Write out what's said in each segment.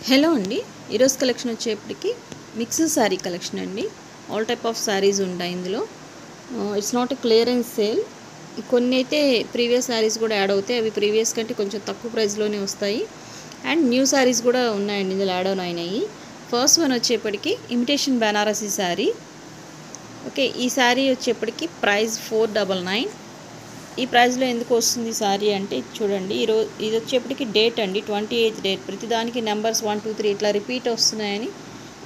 Hello అండి. ఈరోజు collection వచ్చేప్పటికి మిక్స్డ్ శారీ కలెక్షన్ అండి. ఆల్ టైప్ ఆఫ్ శారీస్ ఉంటాయి ఇందులో. It's not a clearance sale. కొన్ని అయితే ప్రీవియస్ శారీస్ కూడా యాడ్ అవుతాయి. అవి ప్రీవియస్ కంటే కొంచెం తక్కువ ప్రైస్లోనే వస్తాయి. అండ్ న్యూ శారీస్ కూడా ఉన్నాయండి ఇందులో యాడ్ ఆన్ అయినాయి. ఫస్ట్ వన్ వచ్చేప్పటికి ఇమిటేషన్ బనారసీ శారీ. ఓకే, ఈ శారీ వచ్చేప్పటికి ప్రైస్ 499. ఈ ప్రైస్లో ఎందుకు వస్తుంది శారీ అంటే చూడండి, ఇది వచ్చేప్పటికి డేట్ అండి, 28th డేట్. ప్రతిదానికి నెంబర్స్ 1 2 3 ఇట్లా రిపీట్ వస్తున్నాయని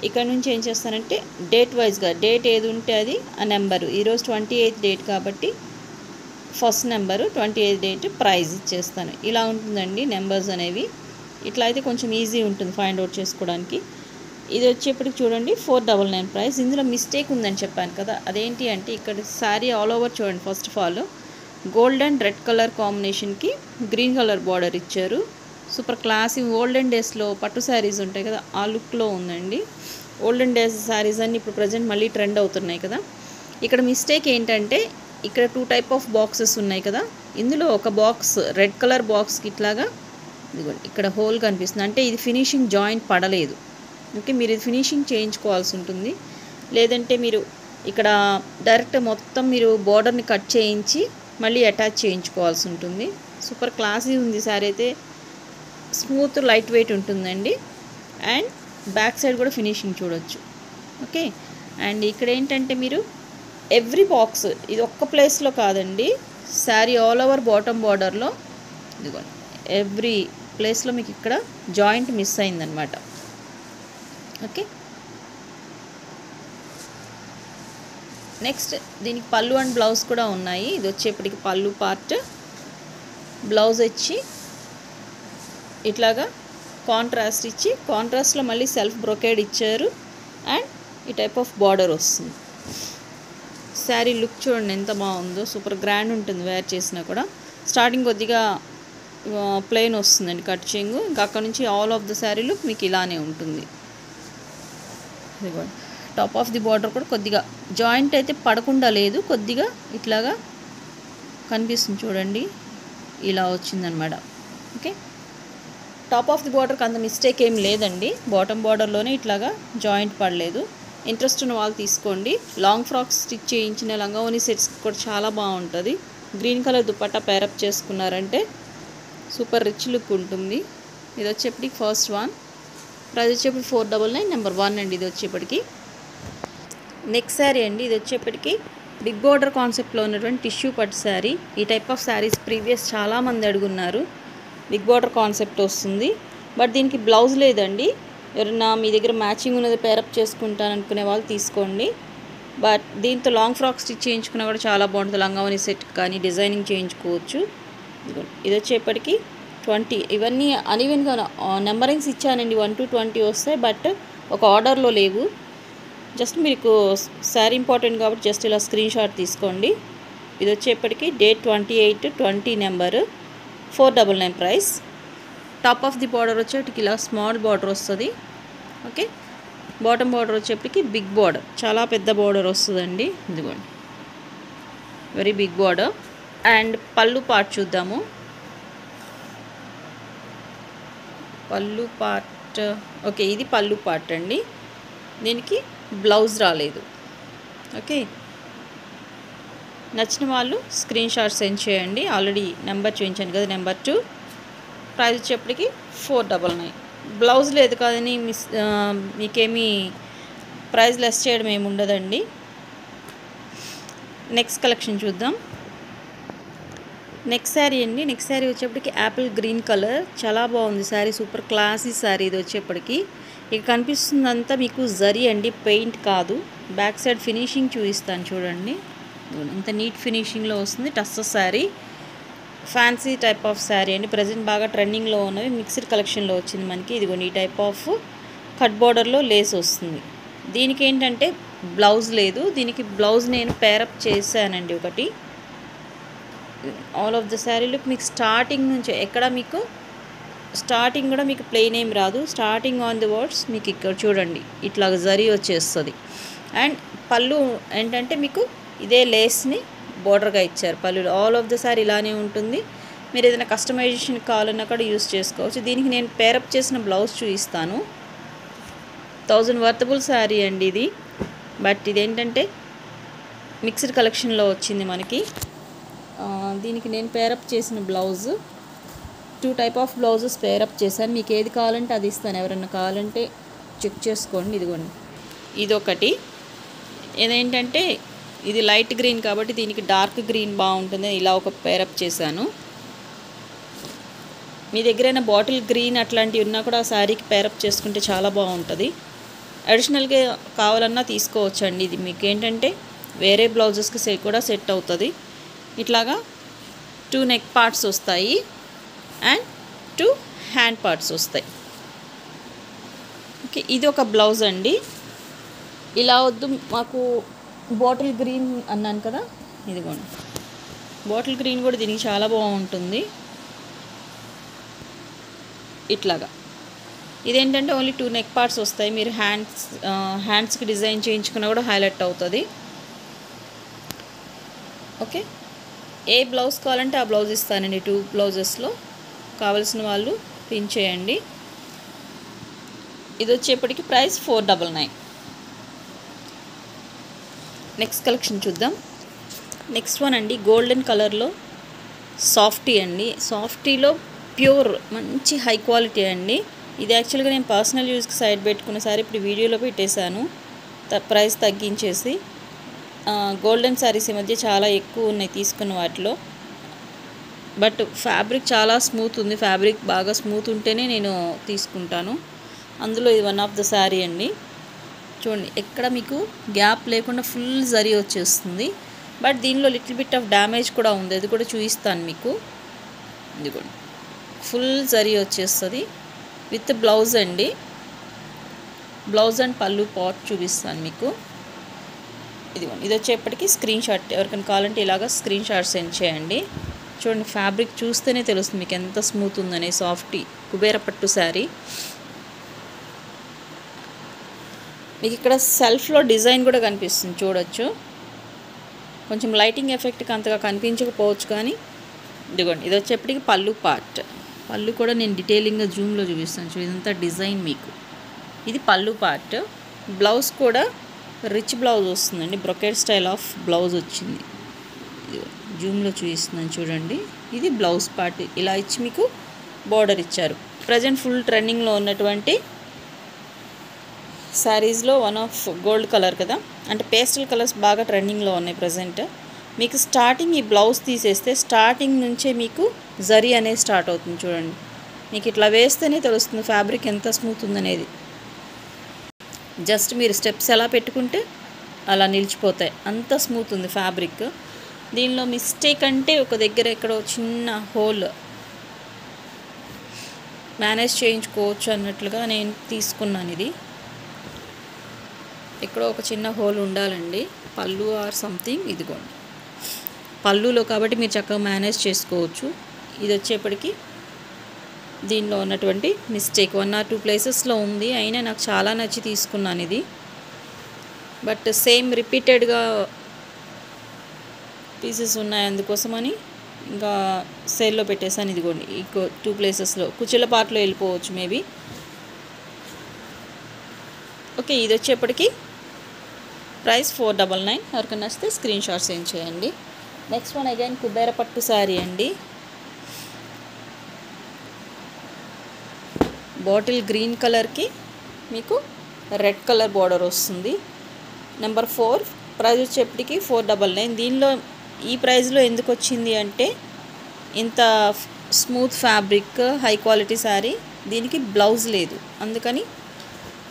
ఇక్కడ నుంచి ఏం చేస్తానంటే డేట్ వైజ్గా డేట్ ఏది ఉంటే అది ఆ నెంబరు. ఈరోజు 28th డేట్ కాబట్టి first number 28th date praise ఇచ్చేస్తాను. ఇలా ఉంటుందండి నెంబర్స్ అనేవి. ఇట్లా అయితే కొంచెం ఈజీ ఉంటుంది ఫైండ్ అవుట్ చేసుకోవడానికి. ఇది వచ్చేప్పటికి చూడండి 499 ప్రైస్. ఇందులో మిస్టేక్ ఉందని చెప్పాను కదా, అదేంటి అంటే ఇక్కడ శారీ ఆల్ ఓవర్ చూడండి. First of all gold and red colour కాంబినేషన్కి గ్రీన్ కలర్ బార్డర్ ఇచ్చారు. సూపర్ క్లాసీ ఓల్డెన్ డేస్లో పట్టు శారీస్ ఉంటాయి కదా, ఆ లుక్లో ఉందండి. ఓల్డెన్ డేస్ శారీస్ అన్నీ ఇప్పుడు ప్రజెంట్ మళ్ళీ ట్రెండ్ అవుతున్నాయి కదా. ఇక్కడ మిస్టేక్ ఏంటంటే ఇక్కడ 2 టైప్ ఆఫ్ బాక్సెస్ ఉన్నాయి కదా. ఇందులో ఒక బాక్స్ రెడ్ కలర్ బాక్స్కి ఇట్లాగా ఇదిగోండి ఇక్కడ హోల్ కనిపిస్తుంది, అంటే ఇది ఫినిషింగ్ జాయింట్ పడలేదు. ఓకే, మీరు ఇది ఫినిషింగ్ చేయించుకోవాల్సి ఉంటుంది. లేదంటే మీరు ఇక్కడ డైరెక్ట్ మొత్తం మీరు బార్డర్ని కట్ చేయించి మళ్ళీ అటాచ్ చేయించుకోవాల్సి ఉంటుంది. సూపర్ క్లాసీ ఉంది శారీ అయితే. స్మూత్ లైట్ వెయిట్ ఉంటుందండి. అండ్ బ్యాక్ సైడ్ కూడా ఫినిషింగ్ చూడొచ్చు. ఓకే, అండ్ ఇక్కడ ఏంటంటే మీరు ఎవ్రీ బాక్స్ ఇది ఒక్క ప్లేస్లో కాదండి, శారీ ఆల్ ఓవర్ బాటమ్ బార్డర్లో ఇదిగోండి ఎవ్రీ ప్లేస్లో మీకు ఇక్కడ జాయింట్ మిస్ అయిందనమాట. ఓకే, నెక్స్ట్ దీనికి పళ్ళు అండ్ బ్లౌజ్ కూడా ఉన్నాయి. ఇది వచ్చేప్పటికి పళ్ళు పార్ట్, బ్లౌజ్ ఇచ్చి ఇట్లాగా కాంట్రాస్ట్ ఇచ్చి కాంట్రాస్ట్లో మళ్ళీ సెల్ఫ్ బ్రొకేడ్ ఇచ్చారు. అండ్ ఈ టైప్ ఆఫ్ బార్డర్ వస్తుంది. శారీ లుక్ చూడండి ఎంత బాగుందో, సూపర్ గ్రాండ్ ఉంటుంది వేర్ చేసినా కూడా. స్టార్టింగ్ కొద్దిగా ప్లెయిన్ వస్తుందండి కట్చింగ్, ఇంకా అక్కడ నుంచి all of the sari look మీకు ఇలానే ఉంటుంది. ఇదిగోండి టాప్ ఆఫ్ ది బార్డర్ కూడా కొద్దిగా జాయింట్ అయితే పడకుండా లేదు, కొద్దిగా ఇట్లాగా కనిపిస్తుంది చూడండి, ఇలా వచ్చిందనమాట. ఓకే, టాప్ ఆఫ్ ది బార్డర్కి అంత మిస్టేక్ ఏం లేదండి, బాటమ్ బార్డర్లోనే ఇట్లాగా జాయింట్ పడలేదు. ఇంట్రెస్ట్ ఉన్న వాళ్ళు తీసుకోండి. లాంగ్ ఫ్రాక్స్ స్టిచ్ చేయించిన లంగావోని సెట్స్ కూడా చాలా బాగుంటుంది. గ్రీన్ కలర్ దుపట్టా పేరప్ చేసుకున్నారంటే సూపర్ రిచ్ లుక్ ఉంటుంది. ఇది వచ్చేప్పటికి ఫస్ట్ వన్, ప్రైస్ వచ్చేప్పటికి 499, నెంబర్ 1 అండి. ఇది వచ్చేప్పటికి నెక్స్ట్ శారీ అండి. ఇది వచ్చేప్పటికి బిగ్ బార్డర్ కాన్సెప్ట్లో ఉన్నటువంటి టిష్యూ పట్టు శారీ. ఈ టైప్ ఆఫ్ శారీస్ ప్రీవియస్ చాలామంది అడుగున్నారు. బిగ్ బార్డర్ కాన్సెప్ట్ వస్తుంది, బట్ దీనికి బ్లౌజ్ లేదండి. ఎవరన్నా మీ దగ్గర మ్యాచింగ్ ఉన్నది పేరప్ చేసుకుంటాను అనుకునే వాళ్ళు తీసుకోండి. బట్ దీంతో లాంగ్ ఫ్రాక్ స్టిచ్ చేయించుకున్నా కూడా చాలా బాగుంటుంది. లంగావోని సెట్ కానీ డిజైనింగ్ చేయించుకోవచ్చు. ఇది వచ్చేప్పటికి 20. ఇవన్నీ అన్ఈవెన్గా నెంబరింగ్స్ ఇచ్చానండి, 1 to 20 వస్తాయి, బట్ ఒక ఆర్డర్లో లేవు. జస్ట్ మీకు శారీ ఇంపార్టెంట్ కాబట్టి జస్ట్ ఇలా స్క్రీన్ షాట్ తీసుకోండి. ఇది వచ్చేప్పటికి date 28/20 number, 499 price. Top of the border వచ్చేటికి ఇలా స్మాల్ బార్డర్ వస్తుంది. ఓకే, బాటమ్ బార్డర్ వచ్చేప్పటికి బిగ్ బార్డర్, చాలా పెద్ద బార్డర్ వస్తుందండి. ఇదిగోండి very big border. And pallu part చూద్దాము. పళ్ళు పార్ట్ ఓకే, ఇది పళ్ళు పార్ట్ అండి. దీనికి బ్లౌజ్ రాలేదు. ఓకే, నచ్చిన వాళ్ళు స్క్రీన్ షాట్ సెండ్ చేయండి. ఆల్రెడీ నెంబర్ చూపించాను కదా, నెంబర్ 2. ప్రైస్ వచ్చేప్పటికి 499. బ్లౌజ్ లేదు కానీ మీకేమీ ప్రైస్ లెస్ చేయడం ఏమి ఉండదండి. నెక్స్ట్ కలెక్షన్ చూద్దాం. నెక్స్ట్ శారీ అండి. నెక్స్ట్ శారీ వచ్చేప్పటికి యాపిల్ గ్రీన్ కలర్, చాలా బాగుంది శారీ, సూపర్ క్లాసీ శారీ. ఇది వచ్చేప్పటికి ఇక కనిపిస్తుందంతా మీకు జరీ అండి, పెయింట్ కాదు. బ్యాక్ సైడ్ ఫినిషింగ్ చూపిస్తాను చూడండి, ఇంత నీట్ ఫినిషింగ్లో వస్తుంది. Tussar sari, fancy type of sari అండి. ప్రజెంట్ బాగా ట్రెండింగ్లో ఉన్నవి మిక్స్డ్ కలెక్షన్లో వచ్చింది మనకి. ఇదిగోండి ఈ టైప్ ఆఫ్ కట్ బార్డర్లో లేస్ వస్తుంది. దీనికి ఏంటంటే బ్లౌజ్ లేదు, దీనికి బ్లౌజ్ నేను పేరప్ చేశానండి ఒకటి. All of the sari look మీకు స్టార్టింగ్ నుంచి ఎక్కడ మీకు స్టార్టింగ్ కూడా మీకు ప్లెయిన్ ఏం రాదు. స్టార్టింగ్ ఆన్ ది వర్డ్స్ మీకు ఇక్కడ చూడండి ఇట్లా జరీ వచ్చేస్తుంది. అండ్ పళ్ళు ఏంటంటే మీకు ఇదే లేస్ని బోర్డర్గా ఇచ్చారు. పళ్ళు ఆల్ ఆఫ్ ద శారీ ఇలానే ఉంటుంది. మీరు ఏదైనా కస్టమైజేషన్ కావాలన్నా కూడా యూస్ చేసుకోవచ్చు. దీనికి నేను పేరప్ చేసిన బ్లౌజ్ చూపిస్తాను. 1000 వర్తబుల్ శారీ అండి ఇది. బట్ ఇదేంటంటే మిక్స్డ్ కలెక్షన్లో వచ్చింది మనకి. దీనికి నేను పేరప్ చేసిన blouse 2 type of blouses pair up చేశాను. మీకు ఏది కావాలంటే అది ఇస్తాను, ఎవరైనా కావాలంటే చెక్ చేసుకోండి. ఇదిగోండి, ఇదొకటి. ఇదేంటంటే ఇది లైట్ గ్రీన్ కాబట్టి దీనికి డార్క్ గ్రీన్ బాగుంటుంది, ఇలా ఒక పేరప్ చేశాను. మీ దగ్గరైనా బాటిల్ గ్రీన్ అట్లాంటివి ఉన్నా కూడా ఆ శారీకి పేరప్ చేసుకుంటే చాలా బాగుంటుంది. అడిషనల్గా కావాలన్నా తీసుకోవచ్చండి. ఇది మీకు ఏంటంటే వేరే బ్లౌజెస్కి కూడా సెట్ అవుతుంది. ఇట్లాగా 2 నెక్ పార్ట్స్ వస్తాయి అండ్ 2 హ్యాండ్ పార్ట్స్ వస్తాయి. ఓకే, ఇది ఒక బ్లౌజ్ అండి. ఇలా వద్దు మాకు బాటిల్ గ్రీన్ అన్నాను కదా, ఇదిగోండి బాటిల్ గ్రీన్ కూడా దీనికి చాలా బాగుంటుంది. ఇట్లాగా ఇదేంటంటే ఓన్లీ 2 నెక్ పార్ట్స్ వస్తాయి. మీరు హ్యాండ్స్కి డిజైన్ చేయించుకున్నా కూడా హైలైట్ అవుతుంది. ఓకే, ఏ బ్లౌజ్ కావాలంటే ఆ బ్లౌజ్ ఇస్తానండి. 2 బ్లౌజెస్లో కావాల్సిన వాళ్ళు పిన్ చేయండి. ఇది వచ్చేప్పటికి ప్రైస్ 499. నెక్స్ట్ కలెక్షన్ చూద్దాం. నెక్స్ట్ వన్ అండి, గోల్డెన్ కలర్లో సాఫ్టీ అండి. సాఫ్టీలో ప్యూర్ మంచి హై క్వాలిటీ అండి. ఇది యాక్చువల్గా నేను పర్సనల్ యూస్కి సైడ్ పెట్టుకున్న సారీ ఇప్పుడు వీడియోలో పెట్టేశాను, ప్రైస్ తగ్గించేసి. గోల్డెన్ శారీస్ ఈ మధ్య చాలా ఎక్కువ ఉన్నాయి తీసుకున్న వాటిలో. బట్ ఫ్యాబ్రిక్ చాలా స్మూత్ ఉంది. ఫ్యాబ్రిక్ బాగా స్మూత్ ఉంటేనే నేను తీసుకుంటాను. అందులో ఇది వన్ ఆఫ్ ద శారీ అండి. చూడండి, ఎక్కడ మీకు గ్యాప్ లేకుండా ఫుల్ జరీ వచ్చేస్తుంది. బట్ దీనిలో లిటిల్ బిట్ ఆఫ్ డ్యామేజ్ కూడా ఉంది, అది కూడా చూపిస్తాను మీకు. ఇదిగోండి, ఫుల్ జరీ వచ్చేస్తుంది విత్ బ్లౌజ్ అండి. బ్లౌజ్ అండ్ పళ్ళు పాట్ చూపిస్తాను మీకు. ఇదిగోండి, ఇది వచ్చేప్పటికి స్క్రీన్ షాట్, ఎవరికైనా కావాలంటే ఇలాగ స్క్రీన్ షాట్ సెండ్ చేయండి. చూడండి, ఫ్యాబ్రిక్ చూస్తేనే తెలుస్తుంది మీకు ఎంత స్మూత్ ఉందనే. సాఫ్టీ కుబేర పట్టు శారీ. మీకు ఇక్కడ సెల్ఫ్లో డిజైన్ కూడా కనిపిస్తుంది, చూడొచ్చు. కొంచెం లైటింగ్ ఎఫెక్ట్కి అంతగా కనిపించకపోవచ్చు కానీ ఇదిగోండి, ఇది వచ్చేప్పటికి పళ్ళు పార్ట్. పళ్ళు కూడా నేను డీటెయిలింగ్గా జూమ్లో చూపిస్తాను. ఇదంతా డిజైన్ మీకు. ఇది పళ్ళు పార్ట్. బ్లౌజ్ కూడా రిచ్ బ్లౌజ్ వస్తుందండి, బ్రొకెట్ స్టైల్ ఆఫ్ బ్లౌజ్ వచ్చింది. ఇది జూమ్లో చూపిస్తున్నాను చూడండి. ఇది బ్లౌజ్ పార్ట్, ఇలా ఇచ్చి మీకు బార్డర్ ఇచ్చారు. ప్రజెంట్ ఫుల్ ట్రెండింగ్లో ఉన్నటువంటి శారీస్లో వన్ ఆఫ్ గోల్డ్ కలర్ కదా, అంటే పేస్టల్ కలర్స్ బాగా ట్రెండింగ్లో ఉన్నాయి ప్రజెంట్. మీకు స్టార్టింగ్ ఈ బ్లౌజ్ తీసేస్తే స్టార్టింగ్ నుంచే మీకు జరీ అనేది స్టార్ట్ అవుతుంది. చూడండి, మీకు ఇట్లా వేస్తేనే తెలుస్తుంది ఫ్యాబ్రిక్ ఎంత స్మూత్ ఉందనేది. జస్ట్ మీరు స్టెప్స్ ఎలా పెట్టుకుంటే అలా నిలిచిపోతాయి, అంత స్మూత్ ఉంది ఫ్యాబ్రిక్. దీనిలో మిస్టేక్ అంటే ఒక దగ్గర ఎక్కడో చిన్న హోల్ మేనేజ్ చేయించుకోవచ్చు అన్నట్లుగా నేను తీసుకున్నాను. ఇది ఎక్కడో ఒక చిన్న హోల్ ఉండాలండి, పళ్ళు ఆర్ సంథింగ్. ఇదిగోండి, పళ్ళులో కాబట్టి మీరు చక్కగా మేనేజ్ చేసుకోవచ్చు. ఇది వచ్చేప్పటికి దీనిలో ఉన్నటువంటి మిస్టేక్ 1 or 2 ప్లేసెస్లో ఉంది, అయినా నాకు చాలా నచ్చి తీసుకున్నాను ఇది. బట్ సేమ్ రిపీటెడ్గా పీసెస్ ఉన్నాయి, అందుకోసమని ఇంకా సేల్లో పెట్టేసాను. ఇదిగోండి, ఈ 2 ప్లేసెస్లో కుచ్చుల పార్ట్లో వెళ్ళిపోవచ్చు మేబీ. ఓకే, ఇది వచ్చేప్పటికి ప్రైస్ 499. ఎవరికైనా నచ్చితే స్క్రీన్ షాట్ సెండ్ చేయండి. నెక్స్ట్ వన్ అగైన్ కుబేర పట్టు శారీ అండి. బాటిల్ గ్రీన్ కలర్కి మీకు రెడ్ కలర్ బార్డర్ వస్తుంది. నెంబర్ 4, ప్రైస్ వచ్చేప్పటికి 499. దీనిలో ఈ ప్రైస్లో ఎందుకు వచ్చింది అంటే ఇంత smooth fabric high quality sari, దీనికి బ్లౌజ్ లేదు, అందుకని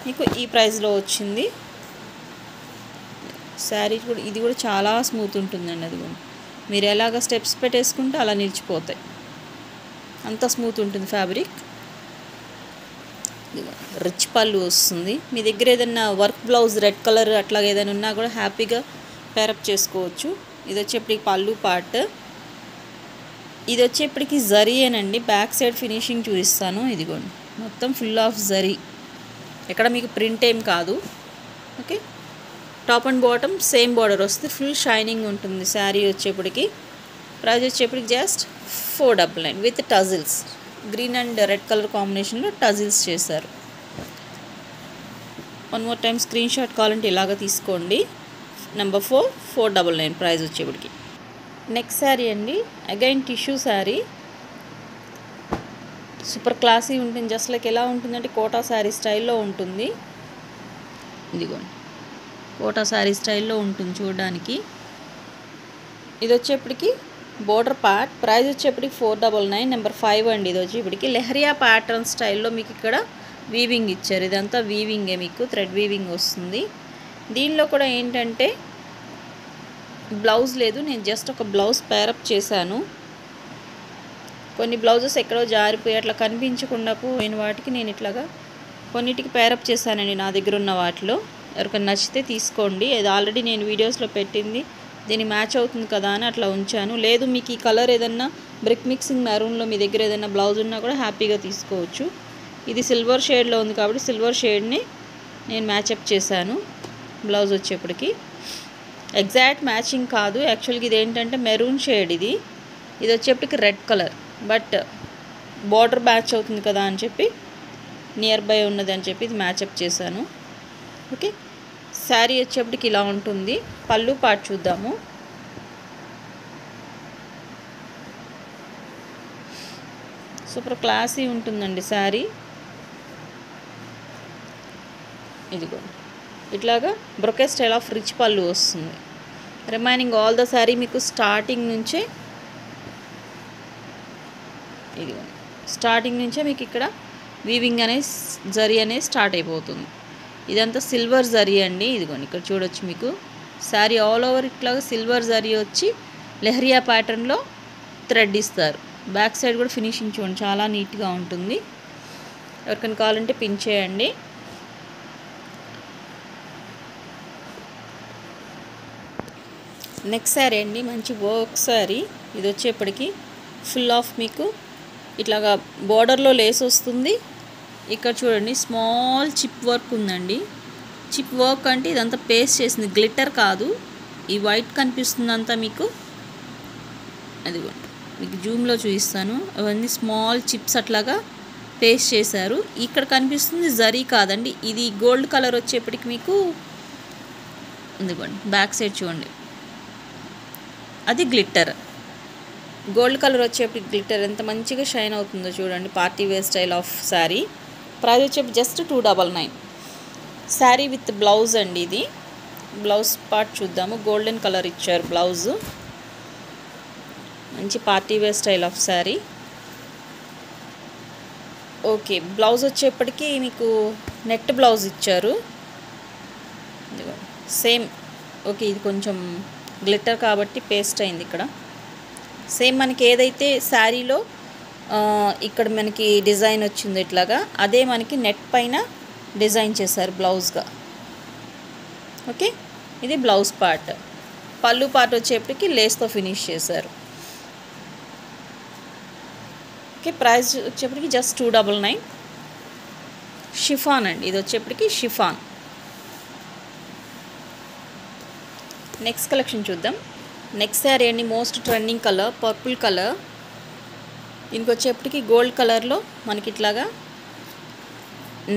మీకు ఈ ప్రైస్లో వచ్చింది. శారీ కూడా ఇది కూడా చాలా స్మూత్ ఉంటుందండి. అది కూడా మీరు ఎలాగ స్టెప్స్ పెట్టేసుకుంటే అలా నిలిచిపోతాయి, అంత స్మూత్ ఉంటుంది ఫ్యాబ్రిక్. రిచ్ పళ్ళు వస్తుంది. మీ దగ్గర ఏదైనా వర్క్ బ్లౌజ్ రెడ్ కలర్ అట్లా ఏదైనా ఉన్నా కూడా హ్యాపీగా పేరప్ చేసుకోవచ్చు. ఇది వచ్చేప్పటికి పళ్ళు పార్ట్. ఇది వచ్చేప్పటికి జరీయేనండి. బ్యాక్ సైడ్ ఫినిషింగ్ చూపిస్తాను. ఇదిగోండి, మొత్తం ఫుల్ ఆఫ్ జరీ, ఎక్కడ మీకు ప్రింట్ ఏం కాదు. Okay, top and bottom same border వస్తుంది, ఫుల్ షైనింగ్ ఉంటుంది శారీ వచ్చేప్పటికి. ప్రైస్ వచ్చేప్పటికి just 499 with tassels. Green and red colour కాంబినేషన్లో టజిల్స్ చేశారు. One more time screenshot కావాలంటే ఇలాగ తీసుకోండి. నెంబర్ 4 499 ప్రైస్ వచ్చేప్పటికి. నెక్స్ట్ శారీ అండి, again tissue sari. Super classy ఉంటుంది. జస్ట్ లైక్ ఎలా ఉంటుందంటే కోటా శారీ స్టైల్లో ఉంటుంది. ఇదిగోండి, కోటా శారీ స్టైల్లో ఉంటుంది చూడడానికి. ఇది వచ్చేప్పటికి బోర్డర్ పార్ట్. ప్రైస్ వచ్చేప్పటికి 499. నెంబర్ 5 అండి. ఇది వచ్చేప్పటికి లెహరియా ప్యాటర్న్ స్టైల్లో మీకు ఇక్కడ వీవింగ్ ఇచ్చారు. ఇదంతా వీవింగే, మీకు థ్రెడ్ వీవింగ్ వస్తుంది. దీనిలో కూడా ఏంటంటే బ్లౌజ్ లేదు, నేను జస్ట్ ఒక బ్లౌజ్ పేరప్ చేశాను. కొన్ని బ్లౌజెస్ ఎక్కడో జారిపోయి అట్లా కనిపించకుండా పోయిన వాటికి నేను ఇట్లాగా కొన్నిటికి పేరప్ చేశానండి నా దగ్గర ఉన్న వాటిలో. ఎవరికైనా నచ్చితే తీసుకోండి. అది ఆల్రెడీ నేను వీడియోస్లో పెట్టింది, దీన్ని మ్యాచ్ అవుతుంది కదా అని అట్లా ఉంచాను. లేదు మీకు ఈ కలర్ ఏదన్నా బ్రిక్ మిక్సింగ్ మెరూన్లో మీ దగ్గర ఏదైనా బ్లౌజ్ ఉన్నా కూడా హ్యాపీగా తీసుకోవచ్చు. ఇది సిల్వర్ షేడ్లో ఉంది కాబట్టి సిల్వర్ షేడ్ని నేను మ్యాచప్ చేశాను. బ్లౌజ్ వచ్చేప్పటికి ఎగ్జాక్ట్ మ్యాచింగ్ కాదు, యాక్చువల్గా ఇది ఏంటంటే మెరూన్ షేడ్, ఇది వచ్చేప్పటికి red colour. But border match అవుతుంది కదా అని చెప్పి నియర్ బై ఉన్నది అని చెప్పి ఇది మ్యాచప్ చేశాను. ఓకే, శారీ వచ్చేప్పటికి ఇలా ఉంటుంది. పళ్ళు పార్ట్ చూద్దాము. సూపర్ క్లాసీ ఉంటుందండి శారీ. ఇదిగో ఇట్లాగా బ్రొకే స్టైల్ ఆఫ్ రిచ్ పళ్ళు వస్తుంది. రిమైనింగ్ ఆల్ ద శారీ మీకు స్టార్టింగ్ నుంచే మీకు ఇక్కడ వీవింగ్ అనే జరీ అనేది స్టార్ట్ అయిపోతుంది. ఇదంతా సిల్వర్ జరీ అండి. ఇదిగోండి ఇక్కడ చూడొచ్చు మీకు శారీ ఆల్ ఓవర్ ఇట్లాగా సిల్వర్ జరీ వచ్చి లెహరియా ప్యాటర్న్లో థ్రెడ్ ఇస్తారు. బ్యాక్ సైడ్ కూడా ఫినిషింగ్ చూడండి, చాలా నీట్గా ఉంటుంది. ఎవరికైనా కావాలంటే పిన్ చేయండి. నెక్స్ట్ శారీ అండి, మంచి వర్క్ శారీ. ఇది వచ్చేప్పటికి ఫుల్ ఆఫ్ మీకు ఇట్లాగా బోర్డర్లో లేస్ వస్తుంది. ఇక్కడ చూడండి స్మాల్ చిప్ వర్క్ ఉందండి. చిప్ వర్క్ అంటే ఇదంతా పేస్ట్ చేసింది, గ్లిట్టర్ కాదు. ఈ వైట్ కనిపిస్తుందంతా మీకు, అదిగోండి మీకు జూమ్లో చూపిస్తాను. అవన్నీ స్మాల్ చిప్స్ అట్లాగా పేస్ట్ చేశారు. ఇక్కడ కనిపిస్తుంది జరీ కాదండి, ఇది గోల్డ్ కలర్ వచ్చేప్పటికి మీకు ఇదిగోండి బ్యాక్ సైడ్ చూడండి, అది గ్లిట్టర్. గోల్డ్ కలర్ వచ్చేప్పటికి గ్లిట్టర్ ఎంత మంచిగా షైన్ అవుతుందో చూడండి. Party wear style of sari. Price వచ్చేప్పటి జస్ట్ 299. శారీ విత్ బ్లౌజ్ అండి. ఇది బ్లౌజ్ పార్ట్ చూద్దాము. గోల్డెన్ కలర్ ఇచ్చారు బ్లౌజు. మంచి party wear style of sari. Okay, blouse వచ్చేప్పటికి మీకు నెట్ బ్లౌజ్ ఇచ్చారు. సేమ్ ఓకే, ఇది కొంచెం గ్లిట్టర్ కాబట్టి పేస్ట్ అయింది ఇక్కడ. సేమ్ మనకి ఏదైతే శారీలో ఇక్కడ మనకి డిజైన్ వచ్చిందో ఇట్లాగా, అదే మనకి నెట్ పైన డిజైన్ చేశారు బ్లౌజ్గా. ఓకే, ఇది బ్లౌజ్ పార్ట్. పళ్ళు పార్ట్ వచ్చేప్పటికి లేస్తో ఫినిష్ చేశారు. ఓకే, ప్రైస్ వచ్చేప్పటికి జస్ట్ 299. షిఫాన్ అండి, ఇది వచ్చేప్పటికి షిఫాన్. నెక్స్ట్ కలెక్షన్ చూద్దాం. నెక్స్ట్ శారీ అండి, most trending colour purple colour. దీనికి వచ్చేప్పటికి గోల్డ్ కలర్లో మనకి ఇట్లాగా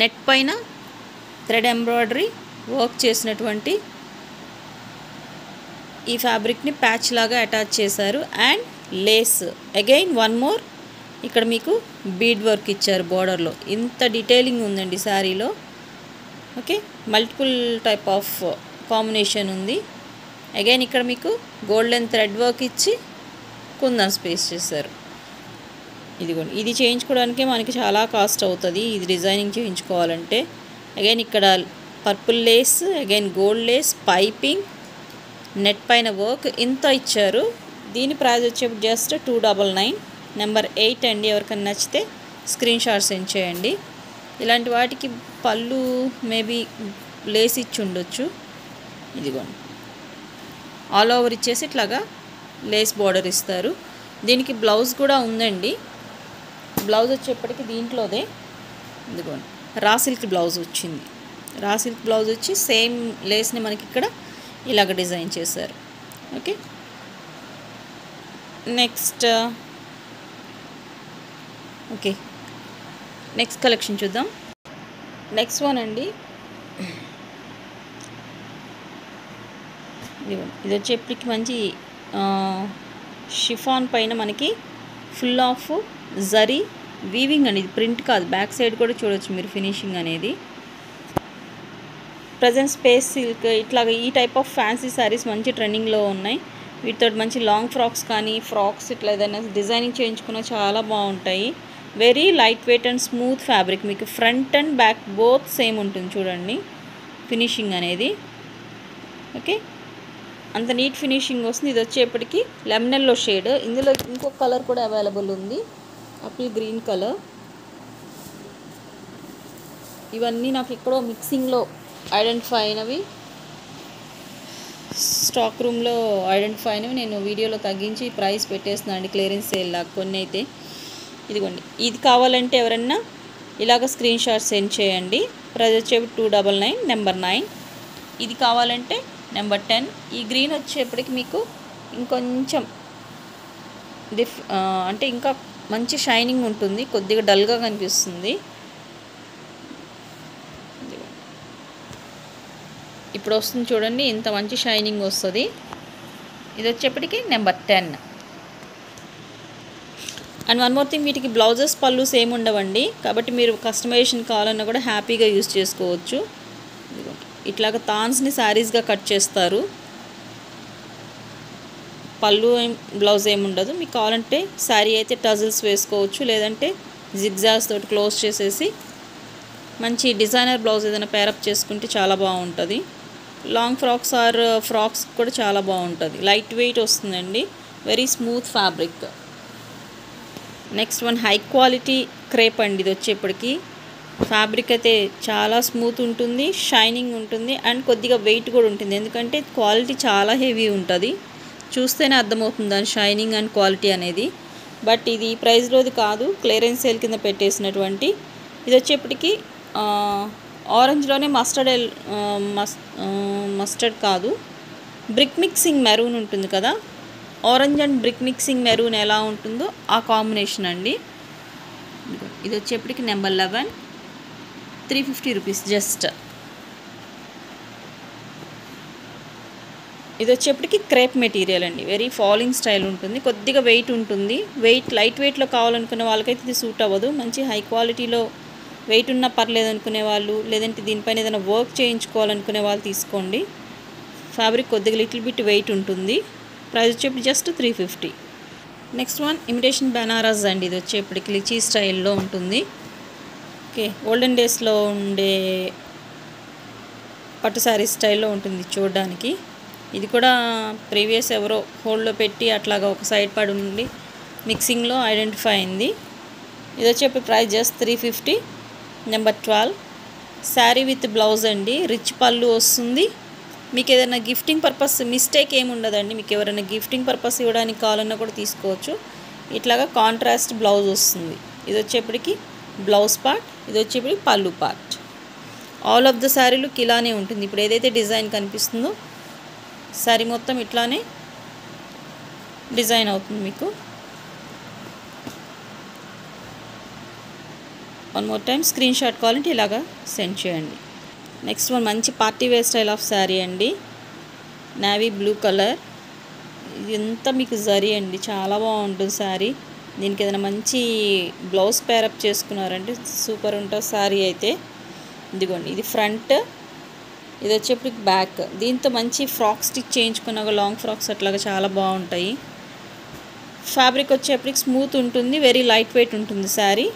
నెట్ పైన థ్రెడ్ ఎంబ్రాయిడరీ వర్క్ చేసినటువంటి ఈ ఫ్యాబ్రిక్ని ప్యాచ్ లాగా అటాచ్ చేశారు. And Lay's again one more ఇక్కడ మీకు బీడ్ వర్క్ ఇచ్చారు బోర్డర్లో. ఇంత డీటెయిలింగ్ ఉందండి శారీలో. Okay, multiple type of combination ఉంది. అగైన్ ఇక్కడ మీకు గోల్డెన్ థ్రెడ్ వర్క్ ఇచ్చి కుందన్ స్పేస్ చేశారు. ఇదిగోండి, ఇది చేయించుకోవడానికే మనకి చాలా కాస్ట్ అవుతుంది, ఇది డిజైనింగ్ చేయించుకోవాలంటే. అగైన్ ఇక్కడ purple lace, again gold lace, piping, net పైన వర్క్ ఇంత ఇచ్చారు. దీని ప్రైస్ వచ్చేప్పుడు జస్ట్ 299. నెంబర్ 8 అండి. ఎవరికైనా నచ్చితే స్క్రీన్ షాట్ సెండ్ చేయండి. ఇలాంటి వాటికి పళ్ళు మేబీ లేస్ ఇచ్చి ఉండొచ్చు. ఇదిగోండి ఆల్ ఓవర్ ఇచ్చేసి ఇట్లాగా లేస్ బార్డర్ ఇస్తారు. దీనికి బ్లౌజ్ కూడా ఉందండి. బ్లౌజ్ వచ్చేప్పటికి దీంట్లోదే ఇదిగోండి రా సిల్క్ బ్లౌజ్ వచ్చింది. రా సిల్క్ బ్లౌజ్ వచ్చి సేమ్ లేస్ని మనకి ఇక్కడ ఇలాగ డిజైన్ చేశారు. Okay, next okay, next collection చూద్దాం. నెక్స్ట్ వన్ అండి, ఇది వచ్చేప్పటికి మంచి షిఫాన్ పైన మనకి ఫుల్ ఆఫ్ జరీ వీవింగ్ అండి. ఇది ప్రింట్ కాదు, బ్యాక్ సైడ్ కూడా చూడొచ్చు మీరు ఫినిషింగ్ అనేది. ప్రజెంట్ స్పేస్ సిల్క్ ఇట్లాగా ఈ టైప్ ఆఫ్ ఫ్యాన్సీ శారీస్ మంచి ట్రెండింగ్లో ఉన్నాయి. వీటితో మంచి లాంగ్ ఫ్రాక్స్ కానీ ఫ్రాక్స్ ఇట్లా ఏదైనా డిజైనింగ్ చేయించుకున్నా చాలా బాగుంటాయి. Very light weight and smooth fabric, మీకు front and back both same ఉంటుంది చూడండి ఫినిషింగ్ అనేది. ఓకే, అంత నీట్ ఫినిషింగ్ వస్తుంది. ఇది వచ్చేప్పటికి లెమనెల్లో షేడ్. ఇందులో ఇంకొక కలర్ కూడా అవైలబుల్ ఉంది, ఆపిల్ గ్రీన్ కలర్. ఇవన్నీ నాకు ఎక్కడో మిక్సింగ్లో ఐడెంటిఫై అయినవి, స్టాక్ రూమ్లో ఐడెంటిఫై అయినవి. నేను వీడియోలో తగ్గించి ప్రైస్ పెట్టేస్తున్నాను అండి, క్లియరెన్స్ సేల్ లాగా. కొన్ని అయితే ఇదిగోండి, ఇది కావాలంటే ఎవరన్నా ఇలాగ స్క్రీన్ షాట్ సెండ్ చేయండి. ప్రైస్ వచ్చేవి 299, నెంబర్ 9. ఇది కావాలంటే నెంబర్ 10. ఈ గ్రీన్ వచ్చేప్పటికి మీకు ఇంకొంచెం అంటే ఇంకా మంచి షైనింగ్ ఉంటుంది, కొద్దిగా డల్గా కనిపిస్తుంది. ఇప్పుడు వస్తుంది చూడండి, ఇంత మంచి షైనింగ్ వస్తుంది. ఇది వచ్చేప్పటికి number 10. And one more thing, వీటికి బ్లౌజెస్ పళ్ళుస్ ఏమి ఉండవండి, కాబట్టి మీరు కస్టమైజేషన్ కావాలన్నా కూడా హ్యాపీగా యూస్ చేసుకోవచ్చు. ఇట్లాగ తాన్స్ని శారీస్గా కట్ చేస్తారు, పళ్ళు బ్లౌజ్ ఏమి ఉండదు. మీకు కావాలంటే శారీ అయితే టజిల్స్ వేసుకోవచ్చు, లేదంటే జిగ్జాగ్స్ తోటి క్లోజ్ చేసేసి మంచి డిజైనర్ బ్లౌజ్ ఏదైనా పేరప్ చేసుకుంటే చాలా బాగుంటుంది. లాంగ్ ఫ్రాక్స్ ఆర్ ఫ్రాక్స్ కూడా చాలా బాగుంటుంది. లైట్ వెయిట్ వస్తుందండి, very smooth fabric. Next one high quality crepe అండి. ఇది వచ్చేప్పటికి ఫ్యాబ్రిక్ అయితే చాలా స్మూత్ ఉంటుంది, షైనింగ్ ఉంటుంది, అండ్ కొద్దిగా వెయిట్ కూడా ఉంటుంది. ఎందుకంటే క్వాలిటీ చాలా హెవీ ఉంటుంది, చూస్తేనే అర్థమవుతుంది దాని షైనింగ్ అండ్ క్వాలిటీ అనేది. బట్ ఇది ప్రైస్లోది కాదు, క్లియరెన్స్ సేల్ కింద పెట్టేసినటువంటి. ఇది వచ్చేప్పటికి ఆరెంజ్లోనే మస్టర్డ్ కాదు, బ్రిక్ మిక్సింగ్ మెరూన్ ఉంటుంది కదా, orange and brick mixing maroon ఎలా ఉంటుందో ఆ కాంబినేషన్ అండి. ఇది వచ్చేప్పటికి నెంబర్ 11, 350 రూపీస్ జస్ట్. ఇది వచ్చేప్పటికి క్రేప్ మెటీరియల్ అండి, వెరీ ఫాలింగ్ స్టైల్ ఉంటుంది, కొద్దిగా వెయిట్ ఉంటుంది. లైట్ వెయిట్లో కావాలనుకునే వాళ్ళకైతే ఇది సూట్ అవ్వదు. మంచి హై క్వాలిటీలో వెయిట్ ఉన్నా పర్లేదు అనుకునే వాళ్ళు, లేదంటే దీనిపైన ఏదైనా వర్క్ చేయించుకోవాలనుకునే వాళ్ళు తీసుకోండి. ఫ్యాబ్రిక్ కొద్దిగా లిటిల్ బిట్ వెయిట్ ఉంటుంది. ప్రైస్ వచ్చేప్పుడు just 350. Next one imitation Banaras అండి. ఇది వచ్చేప్పటికి లిచీ స్టైల్లో ఉంటుంది. ఓకే, ఓల్డెన్ డేస్లో ఉండే పట్టు శారీ స్టైల్లో ఉంటుంది చూడడానికి. ఇది కూడా ప్రీవియస్ ఎవరో హోల్డ్లో పెట్టి అట్లాగా ఒక సైడ్ పడి ఉండి మిక్సింగ్లో ఐడెంటిఫై అయింది. ఇది వచ్చేప్పుడు price just 350, number 12. Sari with blouse అండి, రిచ్ పళ్ళు వస్తుంది. మీకు ఏదైనా గిఫ్టింగ్ పర్పస్ మిస్టేక్ ఏమి ఉండదండి, మీకు ఎవరైనా గిఫ్టింగ్ పర్పస్ ఇవ్వడానికి కావాలన్నా కూడా తీసుకోవచ్చు. ఇట్లాగా కాంట్రాస్ట్ బ్లౌజ్ వస్తుంది. ఇది వచ్చేప్పటికి బ్లౌజ్ పార్ట్, ఇది వచ్చేప్పటికి పళ్ళు పార్ట్. ఆల్ ఆఫ్ ద శారీలుకి ఇలానే ఉంటుంది. ఇప్పుడు ఏదైతే డిజైన్ కనిపిస్తుందో శారీ మొత్తం ఇట్లానే డిజైన్ అవుతుంది మీకు. One more time screenshot కావాలంటే ఇలాగా సెండ్ చేయండి. నెక్స్ట్ వన్ మంచి party wear style of sari అండి, నేవీ బ్లూ కలర్. ఇది ఎంత మీకు జరీ అండి, చాలా బాగుంటుంది శారీ. దీనికి ఏదైనా మంచి బ్లౌజ్ పేరప్ చేసుకున్నారంటే సూపర్ ఉంటుంది శారీ అయితే. ఇదిగోండి, ఇది ఫ్రంట్, ఇది వచ్చేప్పటికి బ్యాక్. దీంతో మంచి ఫ్రాక్ స్టిచ్ చేయించుకున్న లాంగ్ ఫ్రాక్స్ అట్లాగా చాలా బాగుంటాయి. ఫ్యాబ్రిక్ వచ్చేప్పటికి స్మూత్ ఉంటుంది, వెరీ లైట్ వెయిట్ ఉంటుంది శారీ.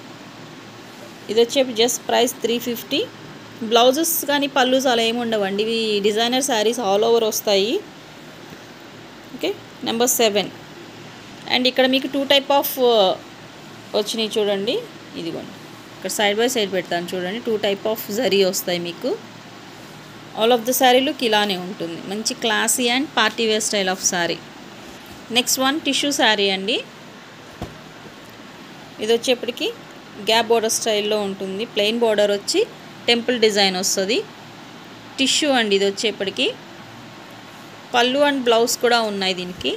ఇది వచ్చేప్పటికి జస్ట్ ప్రైస్ 350. బ్లౌజెస్ కానీ పళ్ళుస్ అలా ఏమి ఉండవండి, ఇవి డిజైనర్ శారీస్ ఆల్ ఓవర్ వస్తాయి. Okay, number 7. అండ్ ఇక్కడ మీకు 2 టైప్ ఆఫ్ వచ్చినాయి చూడండి. ఇదిగోండి, ఇక్కడ సైడ్ బై సైడ్ పెడతాను చూడండి. 2 టైప్ ఆఫ్ జరీ వస్తాయి మీకు. All of the sari look ఇలానే ఉంటుంది, మంచి classy and party wear style of sari. Next one tissue sari అండి. ఇది వచ్చేప్పటికి గ్యాప్ బోర్డర్ స్టైల్లో ఉంటుంది, ప్లెయిన్ బోర్డర్ వచ్చి టెంపుల్ డిజైన్ వస్తుంది. టిష్యూ అండి. ఇది వచ్చేప్పటికి పళ్ళు అండ్ బ్లౌజ్ కూడా ఉన్నాయి దీనికి.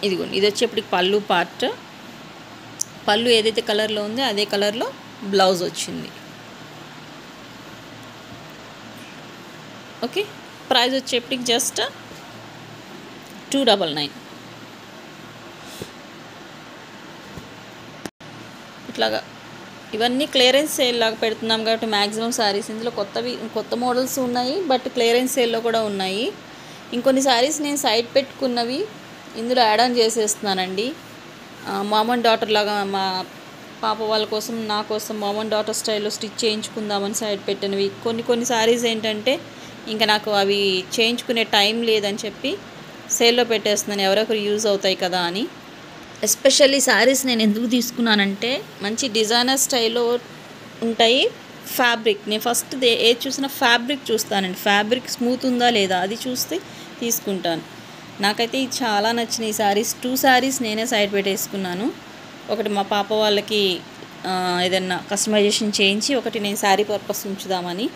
ఇదిగోండి, ఇది వచ్చేప్పటికి పళ్ళు పార్ట్. పళ్ళు ఏదైతే కలర్లో ఉందో అదే కలర్లో బ్లౌజ్ వచ్చింది. ఓకే, ప్రైస్ వచ్చేప్పటికి జస్ట్ 299. ఇట్లాగా ఇవన్నీ క్లియరెన్స్ సేల్ లాగా పెడుతున్నాం కాబట్టి మ్యాక్సిమం శారీస్ ఇందులో కొత్త మోడల్స్ ఉన్నాయి, బట్ క్లియరెన్స్ సేల్లో కూడా ఉన్నాయి. ఇంకొన్ని శారీస్ నేను సైడ్ పెట్టుకున్నవి ఇందులో యాడ్ ఆన్ చేసేస్తున్నానండి. మామ్ అండ్ డాటర్ లాగా మా పాప వాళ్ళ కోసం, నా కోసం మామ్ అండ్ డాటర్ స్టైల్లో స్టిచ్ చేయించుకుందామని సైడ్ పెట్టినవి. కొన్ని శారీస్ ఏంటంటే ఇంకా నాకు అవి చేయించుకునే టైం లేదని చెప్పి సేల్లో పెట్టేస్తున్నాను, ఎవరొకరు యూజ్ అవుతాయి కదా అని. ఎస్పెషల్లీ శారీస్ నేను ఎందుకు తీసుకున్నానంటే మంచి డిజైనర్ స్టైల్లో ఉంటాయి. ఫ్యాబ్రిక్ నేను ఫస్ట్ ఏది చూసినా ఫ్యాబ్రిక్ చూస్తానండి, ఫ్యాబ్రిక్ స్మూత్ ఉందా లేదా అది చూస్తే తీసుకుంటాను. నాకైతే ఇది చాలా నచ్చినాయి శారీస్. 2 శారీస్ నేనే సైడ్ పెట్టేసుకున్నాను. ఒకటి మా పాప వాళ్ళకి ఏదన్నా కస్టమైజేషన్ చేయించి, ఒకటి నేను శారీ పర్పస్ ఉంచుదామని.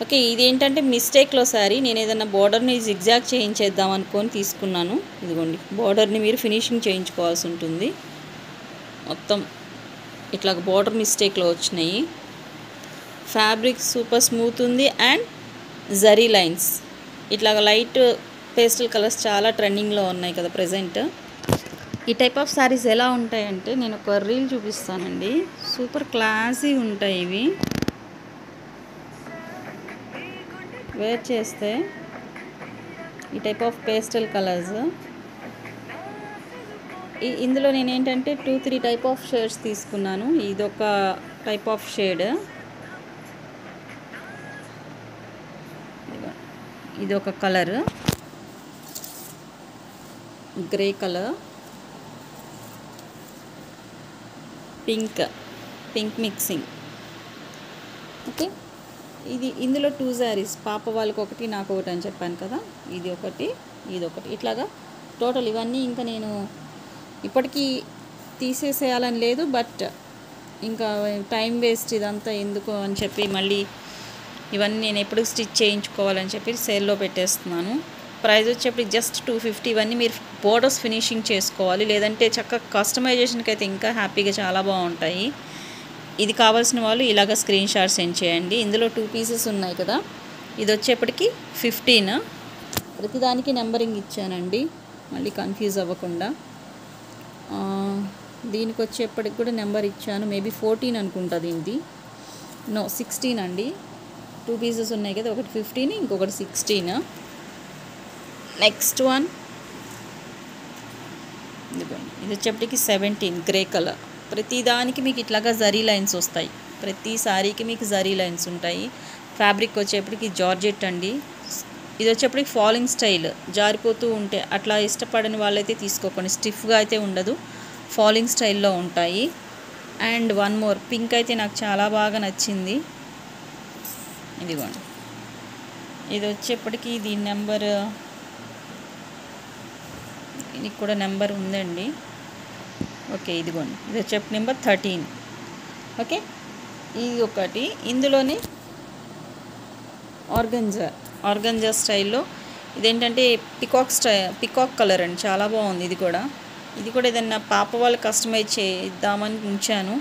ఓకే, ఇదేంటంటే మిస్టేక్లో శారీ, నేను ఏదైనా బోర్డర్ని జిగ్జాగ్ చేయించేద్దాం అనుకొని తీసుకున్నాను. ఇదిగోండి, బోర్డర్ని మీరు ఫినిషింగ్ చేయించుకోవాల్సి ఉంటుంది. మొత్తం ఇట్లా బోర్డర్ మిస్టేక్లో వచ్చినాయి. ఫ్యాబ్రిక్ సూపర్ స్మూత్ ఉంది అండ్ జరీ లైన్స్ ఇట్లాగ లైట్ పేస్టల్ కలర్స్ చాలా ట్రెండింగ్లో ఉన్నాయి కదా ప్రజెంట్. ఈ టైప్ ఆఫ్ శారీస్ ఎలా ఉంటాయంటే నేను ఒక రీల్ చూపిస్తానండి, సూపర్ క్లాసీ ఉంటాయి ఇవి. వేర్ చేస్తే ఈ టైప్ ఆఫ్ పేస్టల్ కలర్స్, ఇందులో నేను ఏంటంటే 2-3 టైప్ ఆఫ్ షేడ్స్ తీసుకున్నాను. ఇదొక టైప్ ఆఫ్ షేడ్, ఇదొక colour grey colour, pink mixing. Okay, ఇందులో 2 శారీస్, పాప వాళ్ళకి ఒకటి నాకు ఒకటి అని చెప్పాను కదా, ఇది ఒకటి ఇదొకటి. ఇట్లాగా టోటల్ ఇవన్నీ ఇంకా నేను ఇప్పటికీ తీసేసేయాలని లేదు, బట్ ఇంకా టైం వేస్ట్ ఇదంతా ఎందుకు అని చెప్పి మళ్ళీ ఇవన్నీ నేను ఎప్పుడు స్టిచ్ చేయించుకోవాలని చెప్పి సేల్లో పెట్టేస్తున్నాను. ప్రైస్ వచ్చేప్పటికి జస్ట్ 250. ఇవన్నీ మీరు బోర్డర్స్ ఫినిషింగ్ చేసుకోవాలి, లేదంటే చక్కగా కస్టమైజేషన్కి అయితే ఇంకా హ్యాపీగా చాలా బాగుంటాయి. ఇది కావాల్సిన వాళ్ళు ఇలాగ స్క్రీన్ షాట్ సెండ్ చేయండి. ఇందులో 2 పీసెస్ ఉన్నాయి కదా, ఇది వచ్చేప్పటికి 15. ప్రతిదానికి నెంబరింగ్ ఇచ్చానండి, మళ్ళీ కన్ఫ్యూజ్ అవ్వకుండా. దీనికి వచ్చేప్పటికి కూడా నెంబర్ ఇచ్చాను, మేబీ 14 అనుకుంటా దీనిది. 16 అండి. 2 పీసెస్ ఉన్నాయి కదా, ఒకటి 15 ఇంకొకటి 16. నెక్స్ట్ వన్ ఇది వచ్చేప్పటికి 17 గ్రే కలర్. ప్రతిదానికి మీకు ఇట్లాగా జరీ లైన్స్ వస్తాయి, ప్రతి సారీకి మీకు జరీ లైన్స్ ఉంటాయి. ఫ్యాబ్రిక్ వచ్చేప్పటికి జార్జెట్ అండి. ఇది వచ్చేప్పటికి ఫాలింగ్ స్టైల్, జారిపోతూ ఉంటే అట్లా ఇష్టపడని వాళ్ళైతే తీసుకోకండి, స్టిఫ్గా అయితే ఉండదు, ఫాలింగ్ స్టైల్లో ఉంటాయి. అండ్ వన్ మోర్ పింక్ అయితే నాకు చాలా బాగా నచ్చింది. ఇదిగోండి, ఇది వచ్చేప్పటికి దీని నెంబర్, దీనికి కూడా నెంబర్ ఉందండి. ఓకే, ఇదిగోండి, ఇది వచ్చేప్పటి నెంబర్ 13. ఓకే, ఇది ఒకటి. ఇందులోనే ఆర్గంజా స్టైల్లో ఇదేంటంటే పికాక్ కలర్ అండి, చాలా బాగుంది. ఇది కూడా ఏదైనా పాప వాళ్ళు కస్టమైజ్ చేద్దామని ఉంచాను.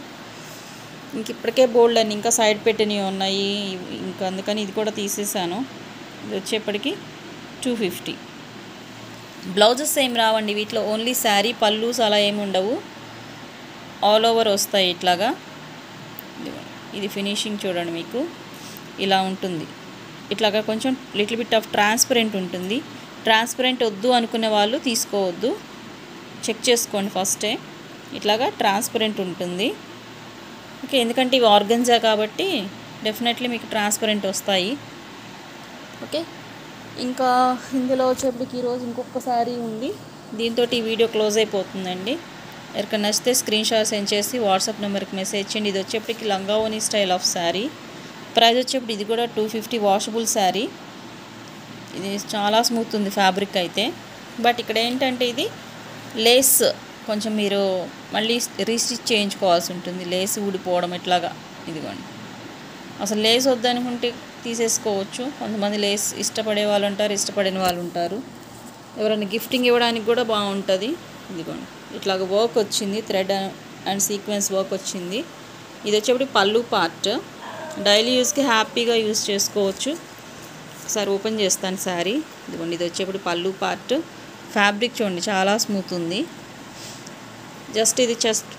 ఇంక ఇప్పటికే బోల్డ్ అని ఇంకా సైడ్ పెట్టినవి ఉన్నాయి, ఇంకా అందుకని ఇది కూడా తీసేసాను. ఇది వచ్చేప్పటికి 250. బ్లౌజెస్ ఏం రావండి వీటిలో, ఓన్లీ శారీ పల్లూస్ అలా ఏమి ఉండవు, ఆల్ ఓవర్ వస్తాయి ఇట్లాగా. ఇది ఫినిషింగ్ చూడండి, మీకు ఇలా ఉంటుంది. ఇట్లాగా కొంచెం లిటిల్ బిట్ ఆఫ్ ట్రాన్స్పరెంట్ ఉంటుంది. ట్రాన్స్పరెంట్ వద్దు అనుకునే వాళ్ళు తీసుకోవద్దు, చెక్ చేసుకోండి ఫస్టే. ఇట్లాగా ట్రాన్స్పరెంట్ ఉంటుంది. ఓకే, ఎందుకంటే ఇవి ఆర్గంజా కాబట్టి డెఫినెట్లీ మీకు ట్రాన్స్పరెంట్ వస్తాయి. ఓకే, ఇంకా ఇందులో వచ్చేప్పటికి ఈరోజు ఇంకొక శారీ ఉంది, దీంతో ఈ వీడియో క్లోజ్ అయిపోతుందండి. ఎవరికైనా నచ్చితే స్క్రీన్ షాట్ సెండ్ చేసి వాట్సాప్ నెంబర్కి మెసేజ్ చేయండి. ఇది వచ్చేప్పటికి లంగావోని స్టైల్ ఆఫ్ శారీ. ప్రైస్ వచ్చేప్పుడు ఇది కూడా 250, వాషబుల్ శారీ. ఇది చాలా స్మూత్ ఉంది ఫ్యాబ్రిక్ అయితే, బట్ ఇక్కడ ఏంటంటే ఇది లేస్ కొంచెం మీరు మళ్ళీ రీస్టిచ్ చేయించుకోవాల్సి ఉంటుంది, లేస్ ఊడిపోవడం ఇట్లాగా. ఇదిగోండి, అసలు లేస్ వద్దనుకుంటే తీసేసుకోవచ్చు, కొంతమంది లేస్ ఇష్టపడే వాళ్ళు ఉంటారు, ఇష్టపడిన వాళ్ళు ఉంటారు. ఎవరైనా గిఫ్టింగ్ ఇవ్వడానికి కూడా బాగుంటుంది. ఇదిగోండి ఇట్లాగ వర్క్ వచ్చింది, థ్రెడ్ అండ్ సీక్వెన్స్ వర్క్ వచ్చింది. ఇది వచ్చేప్పుడు పళ్ళు పార్ట్, డైలీ యూస్కి హ్యాపీగా యూస్ చేసుకోవచ్చు. ఒకసారి ఓపెన్ చేస్తాను శారీ. ఇదిగోండి ఇది వచ్చేప్పుడు పళ్ళు పార్ట్. ఫ్యాబ్రిక్ చూడండి చాలా స్మూత్ ఉంది. జస్ట్ ఇది చెస్ట్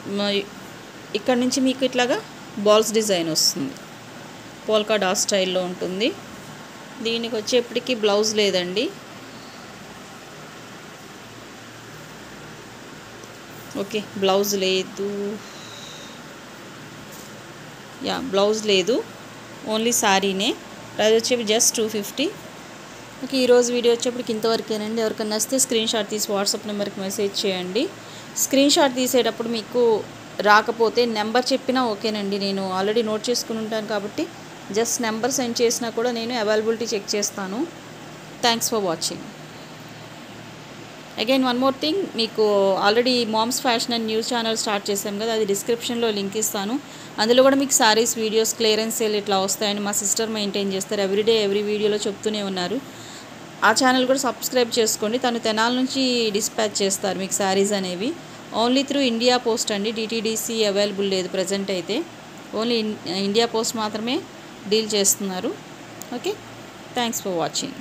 ఇక్కడ నుంచి మీకు ఇట్లాగా బాల్స్ డిజైన్ వస్తుంది, పోల్కా డాట్ స్టైల్లో ఉంటుంది. దీనికి వచ్చేప్పటికి బ్లౌజ్ లేదండి. ఓకే, బ్లౌజ్ లేదు, బ్లౌజ్ లేదు, ఓన్లీ శారీనే. ప్రైస్ వచ్చేవి జస్ట్ 250. ఓకే, ఈరోజు వీడియో వచ్చేప్పటికి ఇంతవరకేనండి. ఎవరికైనా నచ్చితే స్క్రీన్ షాట్ తీసి వాట్సాప్ నెంబర్కి మెసేజ్ చేయండి. స్క్రీన్ షాట్ తీసేటప్పుడు మీకు రాకపోతే నెంబర్ చెప్పినా ఓకేనండి, నేను ఆల్రెడీ నోట్ చేసుకుని ఉంటాను కాబట్టి జస్ట్ నెంబర్ సెండ్ చేసినా కూడా నేను అవైలబిలిటీ చెక్ చేస్తాను. Thanks for watching. Again one more thing, మీకు already moms fashion and news channel start చేసాం కదా, అది డిస్క్రిప్షన్లో లింక్ ఇస్తాను. అందులో కూడా మీకు సారీస్ వీడియోస్ క్లియరెన్స్ సేల్ ఇట్లా వస్తాయని మా సిస్టర్ మెయింటైన్ చేస్తారు. ఎవ్రీడే ఎవ్రీ వీడియోలో చెప్తూనే ఉన్నారు. ఆ ఛానల్ కూడా సబ్స్క్రైబ్ చేసుకోండి. తను తెనాల నుంచి డిస్పాచ్ చేస్తారు మీకు శారీస్ అనేవి. ఓన్లీ త్రూ ఇండియా పోస్ట్ అండి, డిటీడీసీ అవైలబుల్ లేదు ప్రజెంట్ అయితే. ఓన్లీ ఇండియా పోస్ట్ మాత్రమే డీల్ చేస్తున్నారు. Okay, thanks for watching.